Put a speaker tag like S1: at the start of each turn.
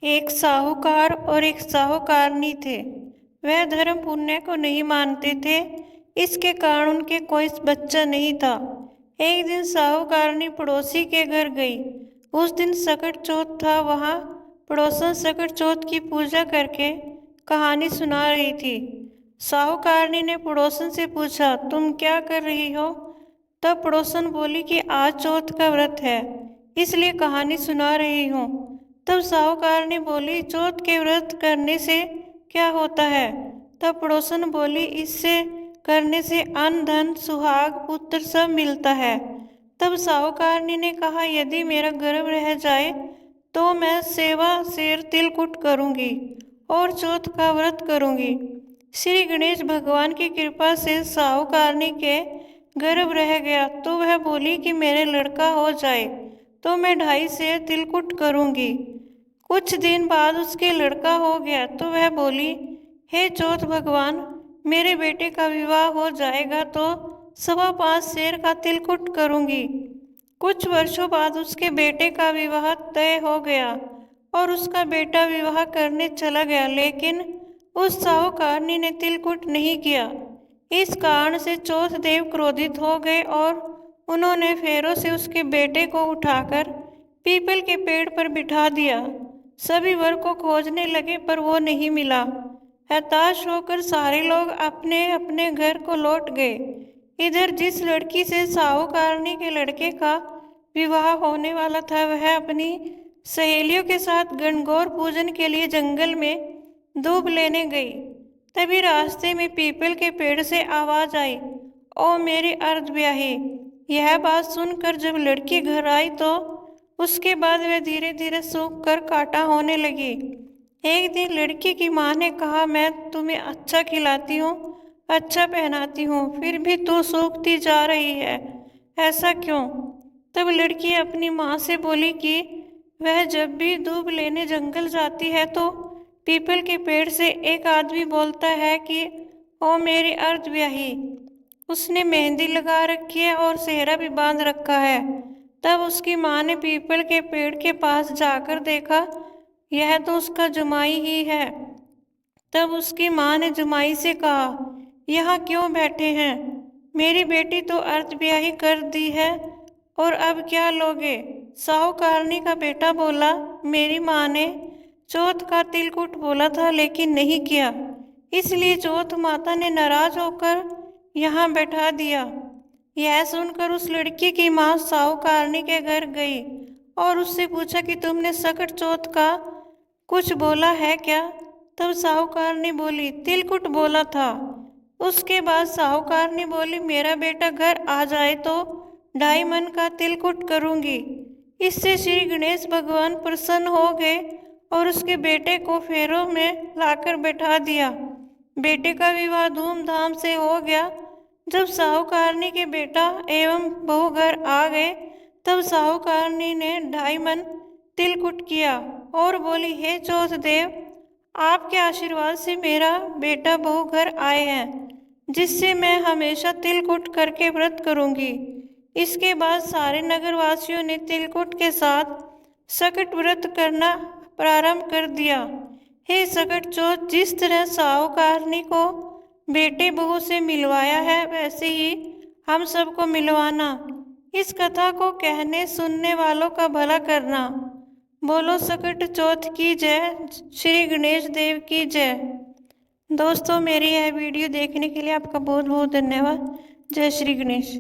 S1: एक साहूकार और एक साहूकारनी थे। वह धर्म पुण्य को नहीं मानते थे, इसके कारण उनके कोई बच्चा नहीं था। एक दिन साहूकारनी पड़ोसी के घर गई। उस दिन सकट चौथ था। वहाँ पड़ोसन सकट चौथ की पूजा करके कहानी सुना रही थी। साहूकारनी ने पड़ोसन से पूछा, तुम क्या कर रही हो? तब पड़ोसन बोली कि आज चौथ का व्रत है, इसलिए कहानी सुना रही हूँ। तब साहूकार ने बोली, चौथ के व्रत करने से क्या होता है? तब पड़ोसन बोली, इससे करने से अन्न धन सुहाग पुत्र सब मिलता है। तब साहूकारनी ने कहा, यदि मेरा गर्भ रह जाए तो मैं सेवा शेर तिलकुट करूंगी और चौथ का व्रत करूंगी। श्री गणेश भगवान की कृपा से साहूकारनी के गर्भ रह गया तो वह बोली कि मेरे लड़का हो जाए तो मैं 2.5 सेर तिलकुट करूंगी। कुछ दिन बाद उसके लड़का हो गया तो वह बोली, हे चौथ भगवान, मेरे बेटे का विवाह हो जाएगा तो 5.25 सेर का तिलकुट करूंगी। कुछ वर्षों बाद उसके बेटे का विवाह तय हो गया और उसका बेटा विवाह करने चला गया, लेकिन उस साहूकारनी ने तिलकुट नहीं किया। इस कारण से चौथ देव क्रोधित हो गए और उन्होंने फेरों से उसके बेटे को उठाकर पीपल के पेड़ पर बिठा दिया। सभी वर को खोजने लगे पर वो नहीं मिला। हताश होकर सारे लोग अपने अपने घर को लौट गए। इधर जिस लड़की से साहूकारनी के लड़के का विवाह होने वाला था, वह अपनी सहेलियों के साथ गणगौर पूजन के लिए जंगल में दूब लेने गई। तभी रास्ते में पीपल के पेड़ से आवाज आई, ओ मेरी अर्धब्याही। यह बात सुनकर जब लड़की घर आई तो उसके बाद वह धीरे धीरे सूख कर काटा होने लगी। एक दिन लड़की की माँ ने कहा, मैं तुम्हें अच्छा खिलाती हूँ, अच्छा पहनाती हूँ, फिर भी तू सूखती जा रही है, ऐसा क्यों? तब लड़की अपनी माँ से बोली कि वह जब भी दूब लेने जंगल जाती है तो पीपल के पेड़ से एक आदमी बोलता है कि ओ मेरी अर्धब्याही। उसने मेहंदी लगा रखी है और सेहरा भी बांध रखा है। तब उसकी माँ ने पीपल के पेड़ के पास जाकर देखा, यह तो उसका जमाई ही है। तब उसकी माँ ने जमाई से कहा, यहाँ क्यों बैठे हैं? मेरी बेटी तो अर्धब्याही कर दी है और अब क्या लोगे? साहूकारनी का बेटा बोला, मेरी माँ ने चौथ का तिलकुट बोला था लेकिन नहीं किया, इसलिए चौथ माता ने नाराज होकर यहाँ बैठा दिया। यह सुनकर उस लड़की की माँ साहूकारनी के घर गई और उससे पूछा कि तुमने सकट चौथ का कुछ बोला है क्या? तब साहूकारनी बोली, तिलकुट बोला था। उसके बाद साहूकारनी बोली, मेरा बेटा घर आ जाए तो 2.5 मन का तिलकुट करूंगी। इससे श्री गणेश भगवान प्रसन्न हो गए और उसके बेटे को फेरों में लाकर बैठा दिया। बेटे का विवाह धूमधाम से हो गया। जब साहूकारनी के बेटा एवं बहू घर आ गए तब साहूकारनी ने 2.5 मन तिलकुट किया और बोली, हे चौथ देव, आपके आशीर्वाद से मेरा बेटा बहू घर आए हैं, जिससे मैं हमेशा तिलकुट करके व्रत करूंगी। इसके बाद सारे नगरवासियों ने तिलकुट के साथ सकट व्रत करना प्रारंभ कर दिया। हे सकट चौथ, जिस तरह साहूकारनी को बेटे बहू से मिलवाया है वैसे ही हम सबको मिलवाना। इस कथा को कहने सुनने वालों का भला करना। बोलो सकट चौथ की जय, श्री गणेश देव की जय। दोस्तों, मेरी यह वीडियो देखने के लिए आपका बहुत बहुत धन्यवाद। जय श्री गणेश।